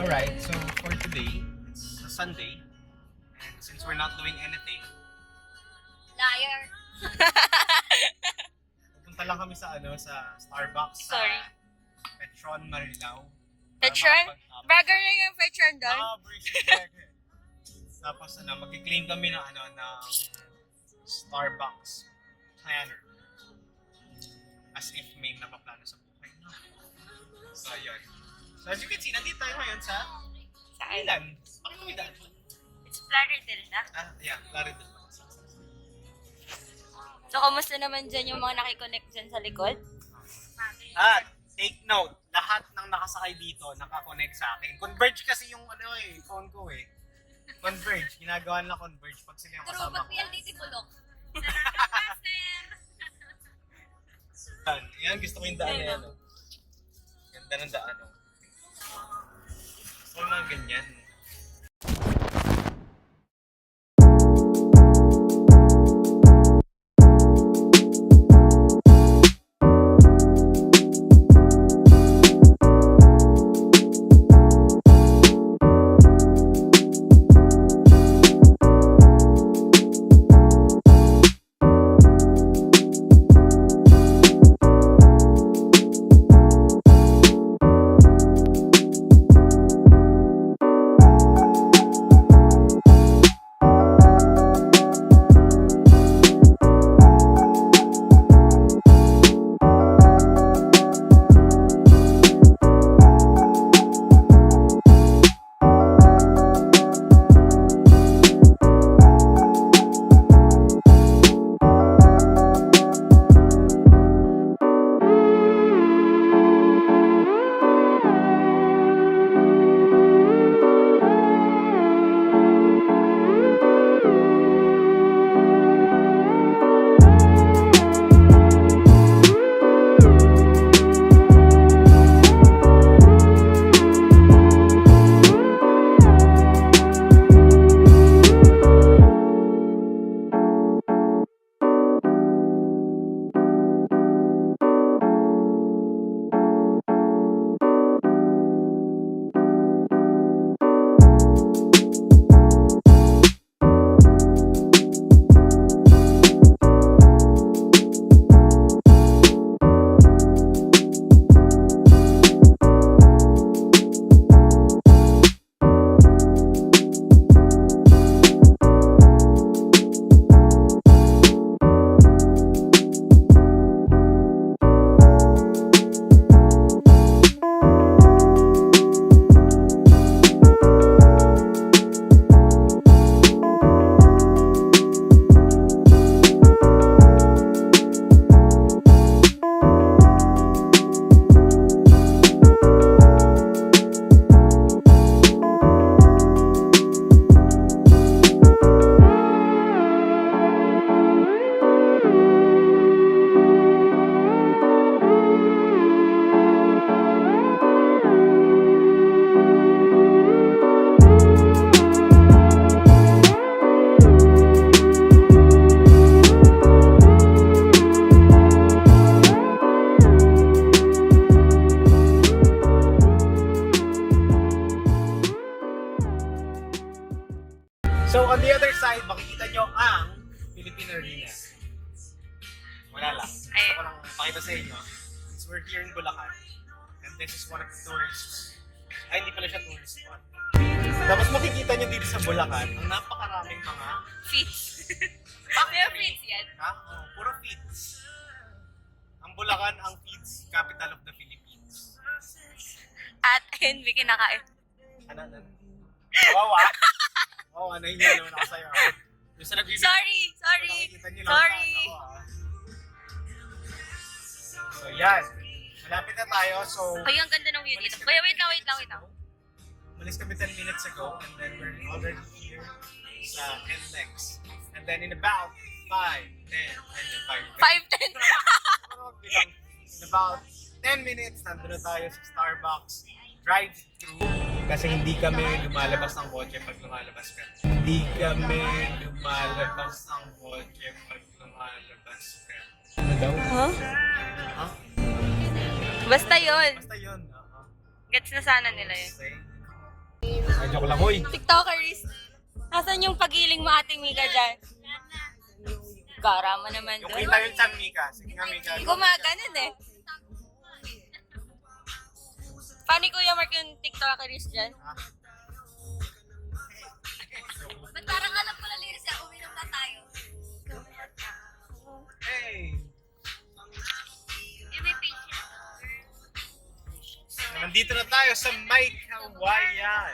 Alright, so for today, it's a Sunday, and since we're not doing anything, Liar. pupunta lang kami sa sa Starbucks Sorry. sa Petron Marilao. Petron? Burger na yung Petron doon? Tapos magki-claim kami ng ng Starbucks planner. As if may napaplano sa buhay. No? So, yun. So, as you can see, nandito tayo ngayon sa Saan? Ilan? Bakit kami daan? It's Plaridel na. Yeah, Plaridel. So, kamusta naman dyan yung mga nakikonnect dyan sa likod? At, take note, lahat ng nakasakay dito, nakakonect sa akin. Converge kasi yung phone ko eh. Converge, ginagawa na Converge pag sila yung True, kasama ko. mag-PLDT bulok. Yan, gusto ko yung daan na yan. Ganda ng daan. So, mga ganyan. So, on the other side, makikita nyo ang Philippine Arena. Wala lang. Gusto ko lang pakita sa inyo. Since we're here in Bulacan, and this is one of the tourists. Ay, hindi pala siya tourist spot. Tapos makikita nyo dito sa Bulacan, ang napakaraming mga Feeds. factory. May feeds yan. Ha? Oh, puro feeds. Ang Bulacan ang feeds capital of the Philippines. At ayun, may kinakain. Ano? Kawawa. Oo, nahihiya naman ako sa'yo. Yung sa nagbibigay. Sorry. Nakikita niyo lang Sorry. saan ako, ah. So, yan. Malapit na tayo. So, Ay, ang ganda ng view dito. Kuya, wait lang. Malis kami 10 minutes ago and then we're already here sa NLEX. And then in about 5, 10, and then 5. 5:10. In about 10 minutes, nandun na tayo sa Starbucks drive-thru. Kasi hindi kami lumalabas ng kotse pag lumalabas ka. Hindi kami lumalabas ng kotse pag lumalabas ka. Ano daw? Huh? Ha? Basta yun. Basta yun. Gets na sana nila yun. Say, Ay, joke lang, hoy. TikTokers. Nasaan yung pagiling mo, Ate Mika, dyan? Gara mo naman Yung doon. kita yun sa Mika. Sige nga, Mika. Hindi ko maganon eh. Paano ni Kuya Mark yung TikTokers dyan? Ba't parang alam ko na lyrics yan? Uminom na tayo. Hey! May page yan. So, nandito na tayo sa May Kawayan.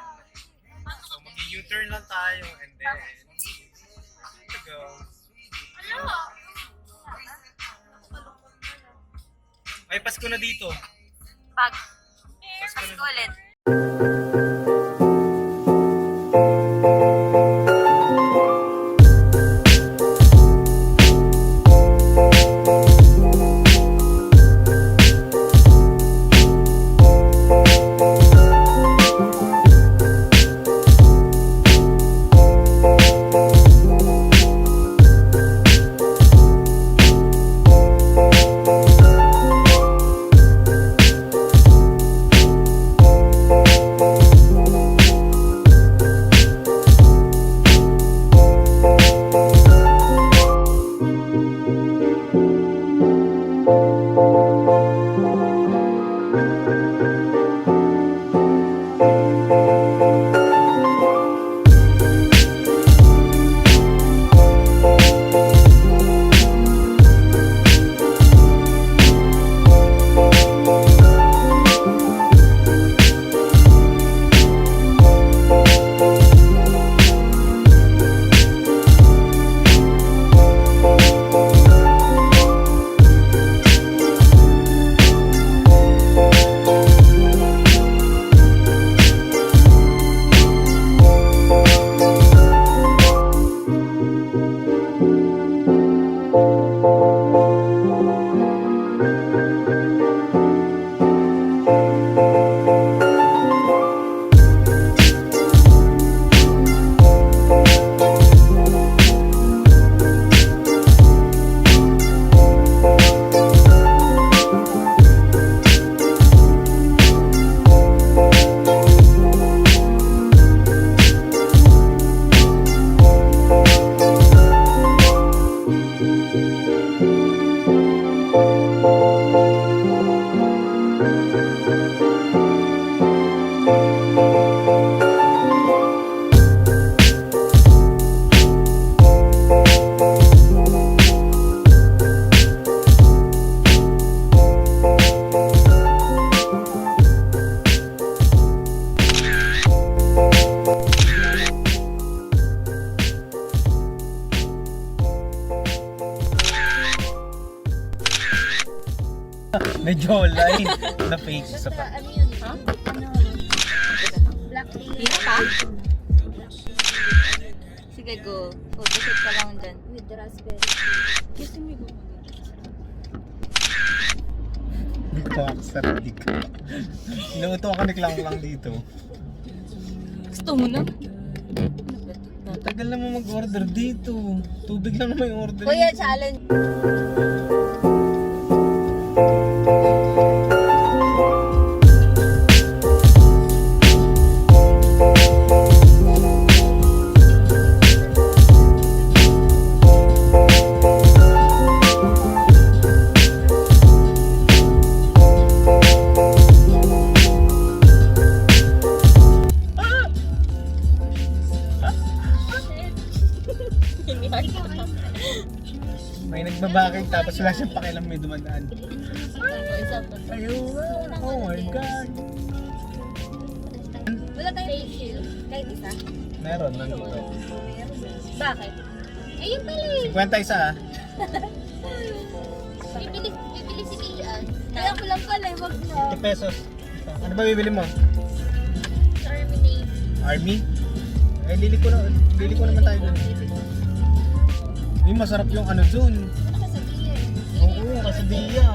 So, mag-U-turn lang tayo and then to go. Ano? Ay, Pasko na dito. Pag. Pasko ulit. Medyo line na face sa pa. Ano yun? Ha? Ano? Black tea. Dito pa? Sige, go. Photoshoot ka lang dyan. With raspberry. Gusto mo go. Kakasarap di ka. Inuuto ka ni Klang lang dito. Gusto mo na? Tagal naman mag-order dito. Tubig lang naman yung order. Kuya, challenge. May nagbabakig tapos wala siyang pakialam may dumadaan. Ayun. Oh my God. Wala tayong face shield. Kahit isa. Meron, nandito. Bakit? Ayun pala eh. 50 isa ah. Bibili si Lian. Kaya ko lang pala eh. Wag na. 50 pesos. Ano ba bibili mo? Terminate. Army? Eh, lili ko naman tayo dun. May masarap yung ano dun. Ano ka sa Lian? Oo, kasi diya.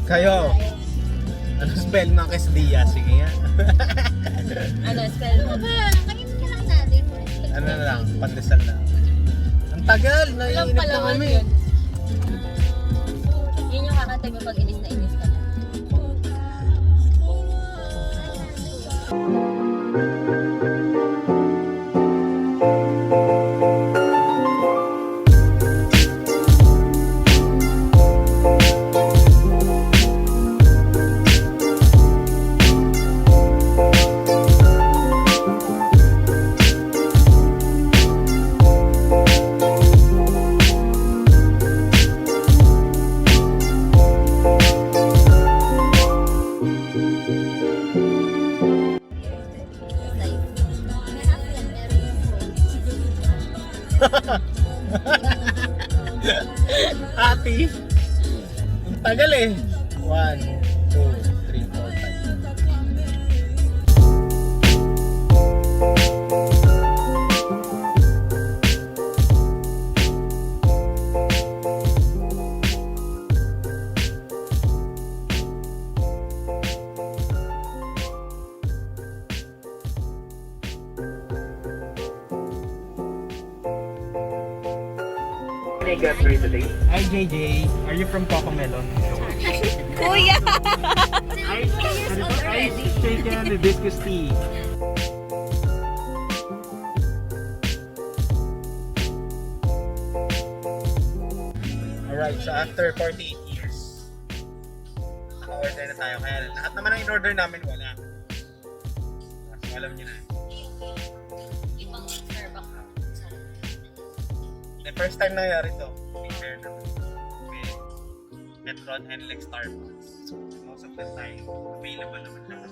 Kayo, ano spell ng quesadilla? Sige nga. Ano, spell mo? Ano ba? Kainin na lang natin. Ano na lang, pandesal na. Ang tagal, Alam naiinip pa na lang kami. yun. Yun yung kakantay mo pag inis na inis ka na. Happy? Ang tagal eh. 1, 2, 3, 4, 5. Can I get three today? Hi JJ, are you from Cocomelon? Kuya! Ice shaken hibiscus tea. Alright, so after 48 years, naka-order na tayo. Kaya lahat naman ang in-order namin wala. So alam nyo na. Ibang Starbucks. The first time nangyari to, compare naman with Metron and Lex Starbucks. Most of the time, available naman lahat.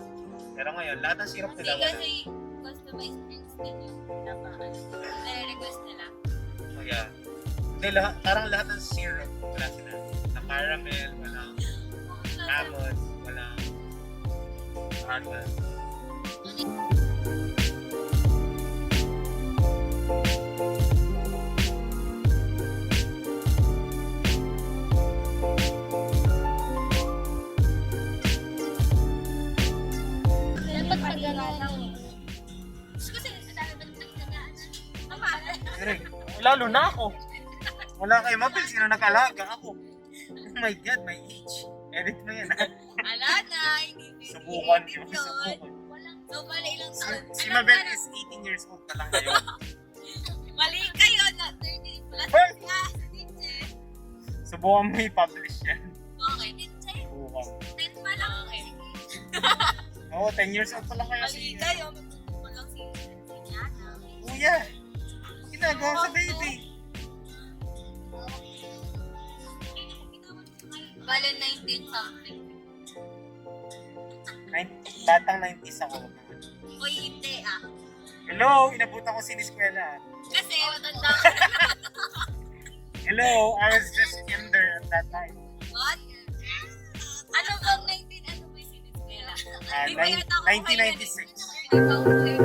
Pero ngayon, lahat ng syrup Hindi nila wala. kasi customized drinks din yung nare-request nila. So yeah. Hindi, parang lahat ng syrup wala sila. Na caramel, walang almond, walang almond. Dapat sa ganun. Direk, lalo na ako. Wala kayo mabil, sino nag-alaga ako? Oh my God, my age. Edit mo yan ha. Ala na, hindi Subukan niyo. Subukan. So, pala ilang taon. Si Mabel is 18 years old pa lang ngayon. Mali kayo na 30 plus Hey! nga. Teacher. Subukan mo i-publish yan. Okay, teacher. Subukan. 10 pa lang. Okay. Oo, 10 years old pa lang kaya Mali si kayo. Magtutupo lang si Yana. Kuya. Ginagawa sa baby. Bala 19 something. Batang 90s ako. Uy, hindi ah. Hello, inabutan ko siniskwela. Kasi matanda ka. Hello, I was just kinder at that time. What? Ano bang 19? Ano ba yung siniskwela? Di ba yata ako 1996. Ikaw po eh.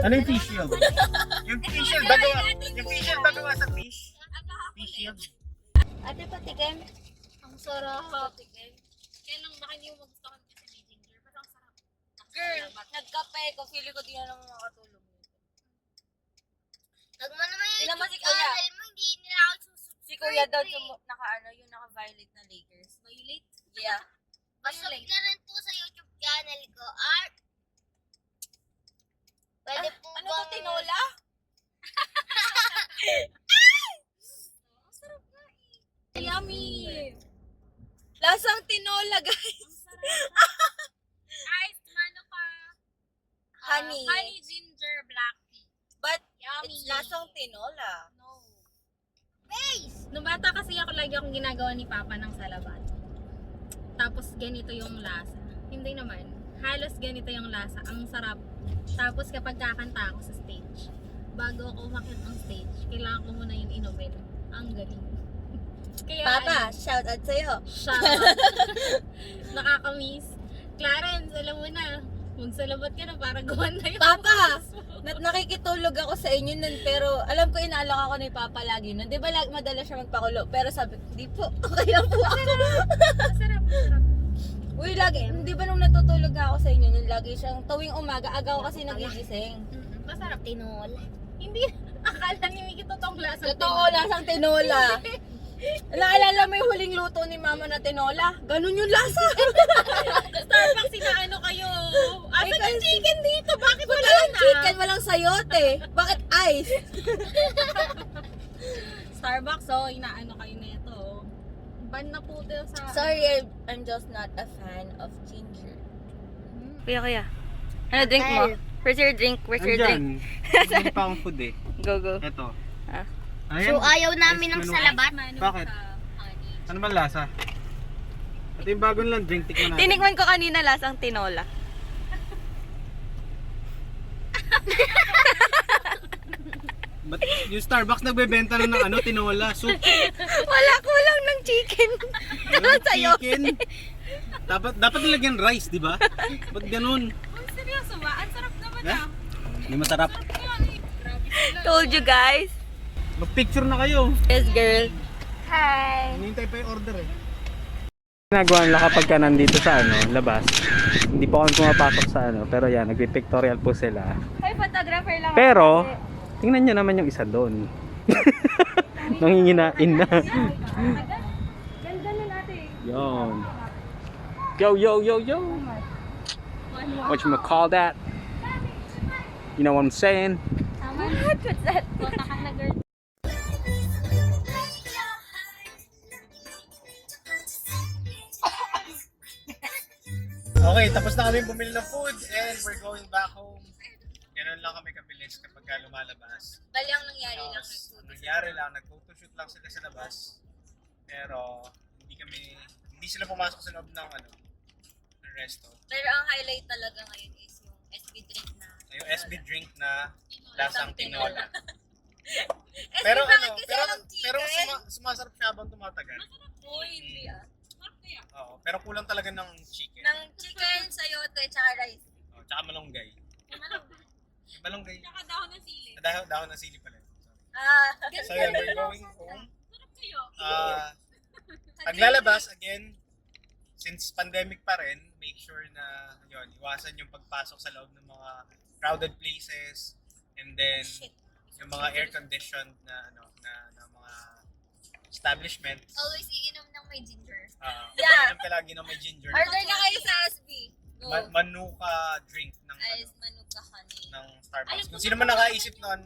Ano yung fish shield? Yung fish shield, bagawa sa fish. Fish shield. Ate, patikim. Ang sarap. Kaya lang baka hindi mo magustuhan kasi may ginger. Pero ang sarap. Girl, nagkape ko. Feeling ko di na naman makatulog. Tag mo naman yung Tingnan mo si YouTube Kuya. channel mo, hindi nila ako susubscribe. Si Kuya daw yung naka-violet na Lakers. Violet? Yeah. Pasok na rin po sa YouTube channel ko. Art. Pwede po Ano to, tinola? Ang sarap nga eh. Yummy! Lasang tinola, guys. Iced manuka. Honey. Honey ginger black tea. But Yummy. it's lasang tinola. No. Face. Nung bata kasi ako, lagi akong ginagawa ni Papa ng salabat. Tapos ganito yung lasa. Hindi naman. Halos ganito yung lasa. Ang sarap. Tapos kapag kakanta ako sa stage, bago ako umakyat ng stage, kailangan ko muna yung inumin. Ang galing. Kaya, Papa, shout out sa'yo. shout Nakakamiss. Clarence, alam mo na. Magsalabat ka na para gawin na yung Papa! boses mo. nakikitulog ako sa inyo nun, pero alam ko inaalok ako ni Papa lagi nun. Di ba madalas siya magpakulo? Pero sabi ko, di po, okay lang po ako. Masarap. Uy, lagi, di ba nung natutulog ako sa inyo nun, lagi siyang tuwing umaga, agaw kasi nagigising. Masarap. Tinola. Hindi, akala ni Miki totoong lasa. Totoo, lasang tinola. Naalala mo yung huling luto ni Mama na tinola? Ganun yung lasa. Starbucks, sinaano kayo? Asan yung chicken dito? Bakit wala Walang na? chicken, walang sayote. Bakit ice? Starbucks, inaano kayo nito. Ban na po dito sa... Sorry, I'm just not a fan of ginger. Kuya. Ano drink mo? Where's your drink? Andyan. Hindi pa akong food eh. Go. Ito. Ah. Ayan. ayaw namin ng salabat. Bakit? Ano ba lasa? Ito yung bagong lang drink, tikman natin. Tinikman ko kanina lasang tinola. Ba't yung Starbucks nagbebenta na ng tinola, soup. Wala kulang ng chicken. Walang Sa'yo. chicken. Dapat nilagyan rice, di ba? Ba't ganun? Ang seryoso ba? Ang sarap naman Eh? Hindi masarap. Grabe sila. Told you guys. Mag-picture na kayo. Yes, girl. Hinihintay pa yung order eh. Ginagawa nila kapag ka nandito sa labas. Hindi po kami pumapasok sa pero yan, nagpi-pictorial po sila. Ay, photographer lang. Pero, tingnan nyo naman yung isa doon. Nanginginain na. Ganda nun ate. Yon. Yo. What you call that? You know what I'm saying? What's that? Kontakan na girl. Okay, tapos na kami bumili ng food and we're going back home. Ganun lang kami kabilis kapag lumalabas. Bali ang nangyari lang. Tapos, ang nangyari lang, nag-photoshoot lang sila sa labas. Pero, hindi sila pumasok sa loob ng ng resto. Pero ang highlight talaga ngayon is yung SB drink na. Yung SB drink na lasang tinola. SB Pero bakit kasi walang pero chicken? sumasarap siya habang tumatagal. Uy, hindi ah. Oo, pero kulang talaga ng chicken. Ng chicken, sayote, tsaka rice. Oh, tsaka malunggay. Malunggay. Tsaka dahon ng sili. Dahon ng sili pala. So yun, we're going home. Sarap kayo. Paglalabas, again, since pandemic pa rin, make sure na iwasan yung pagpasok sa loob ng mga crowded places and then yung mga air-conditioned na mga establishments. Always iinom ng may ginger. Inom ka lagi ng may ginger. Order na kayo sa SB. Go. Manuka drink ng Ice manuka honey. ng Starbucks. Kung sino man nakaisip nun,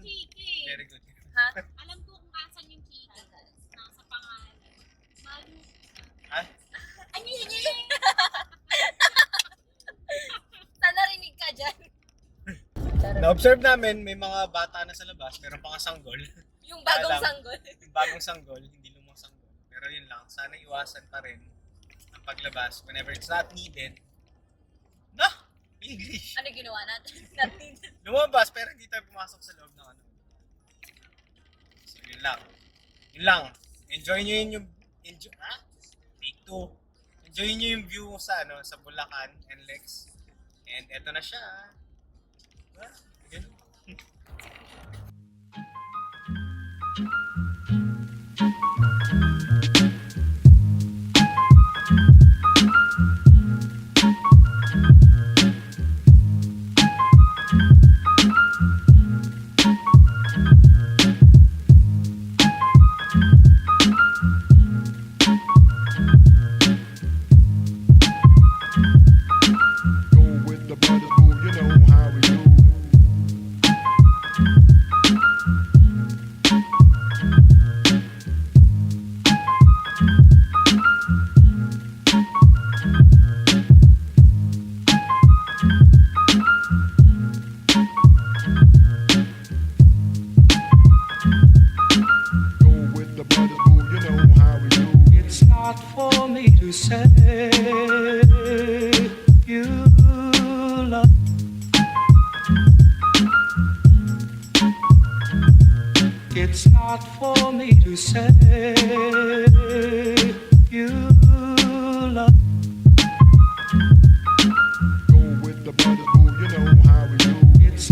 very good. Ha? Alam ko kung asan yung chicken. Nasa pangalan. Ah? Ano yun yun? Sana rinig ka dyan. Na-observe namin, may mga bata na sa labas, meron pa nga sanggol. Yung bagong Alam. sanggol. Yung bagong sanggol, hindi lumang sanggol. Pero yun lang, sana iwasan pa rin ang paglabas whenever it's not needed. English! Ano ginawa natin? Natin. Lumabas pero hindi tayo pumasok sa loob ng So yun lang. Yun lang. Enjoy nyo yun yung... Take two. Enjoy nyo yung view sa sa Bulacan and Lex. And eto na siya. Ganun. Go with the brothers, boo, you know how we do. Go with the brothers, boo, you know how we do. It's not for me to say you love. It's not for me to say you love. Go with the brothers, boo, you know how we do. It's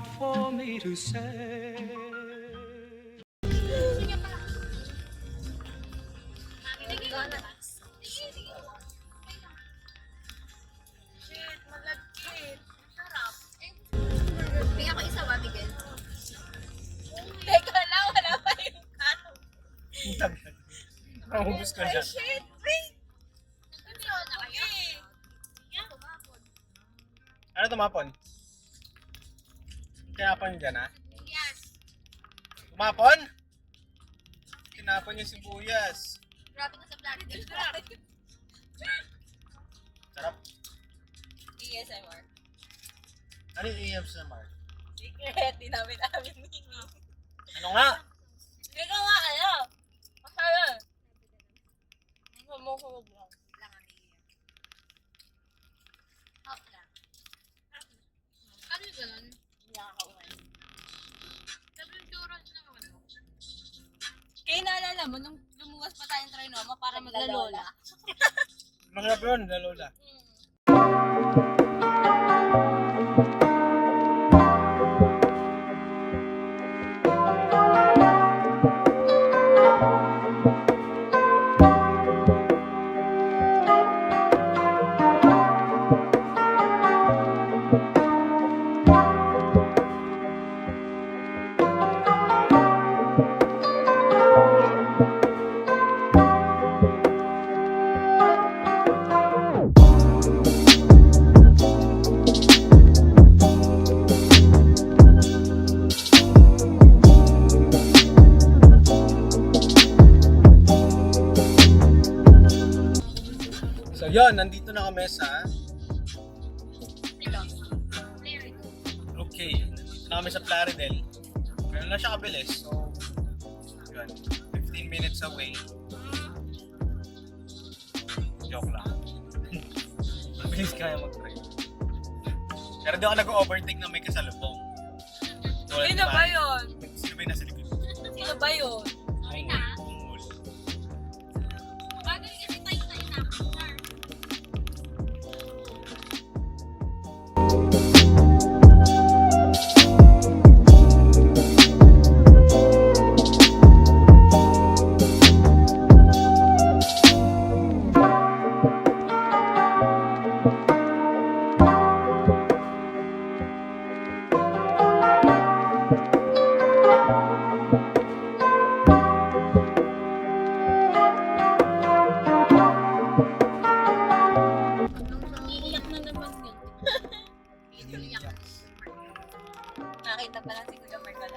for me to say. Sige ka na. Shit, malagkit. Sarap. May ako isa ba, Miguel? Teka lang, wala pa yung ano. Mahubos ka Ay, dyan. shit, wait. Hindi ako na kayo. Yan, tumapon. Ano tumapon? Tinapon dyan, ha? Yes. Tumapon? Tinapon yung sibuyas. Grabe ka sa Plaridel. Sarap. ASMR. Ano yung ASMR? Secret, di namin mini. Ano nga? Ikaw nga, ano? Masaya. Sumukulog lang. Hop lang. Ano yung ganun? Nakakauman. Sabi yung orange na naman. Kaya naalala mo, nung lumuwas pa tayong Trinoma para maglalola. Masarap yun, lalola. So yun, nandito na kami sa... Okay, nandito na kami sa Plaridel. Ganun lang siya kabilis. So, yun, 15 minutes away. Joke lang. Mabilis kaya mag-drive. Pero di ako nag-overtake na may kasalubong. Tulad Sino ba naman, yun? Sino ba yung nasa likod? Sino ba yun? Ungol. Bagay kasi tayo sa inapar. Iiyak na naman yun. Nakita pa lang si Kuya Mark na.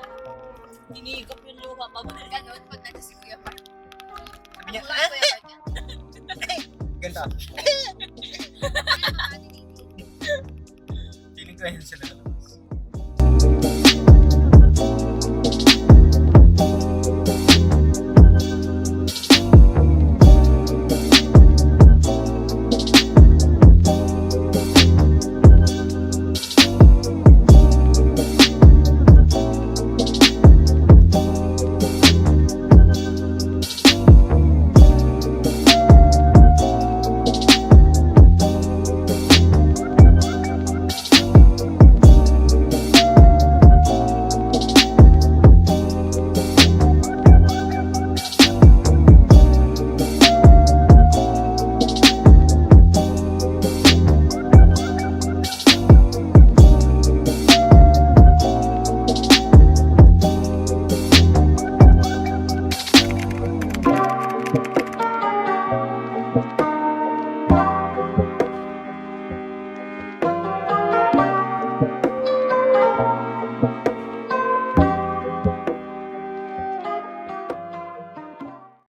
Hinihigop yung luha pa ba? Ganun, pag nasa si Kuya Mark. Sabi niya, Kuya Mark yan. ganda. Ano ba, Ate Nini? Feeling ko yun sila.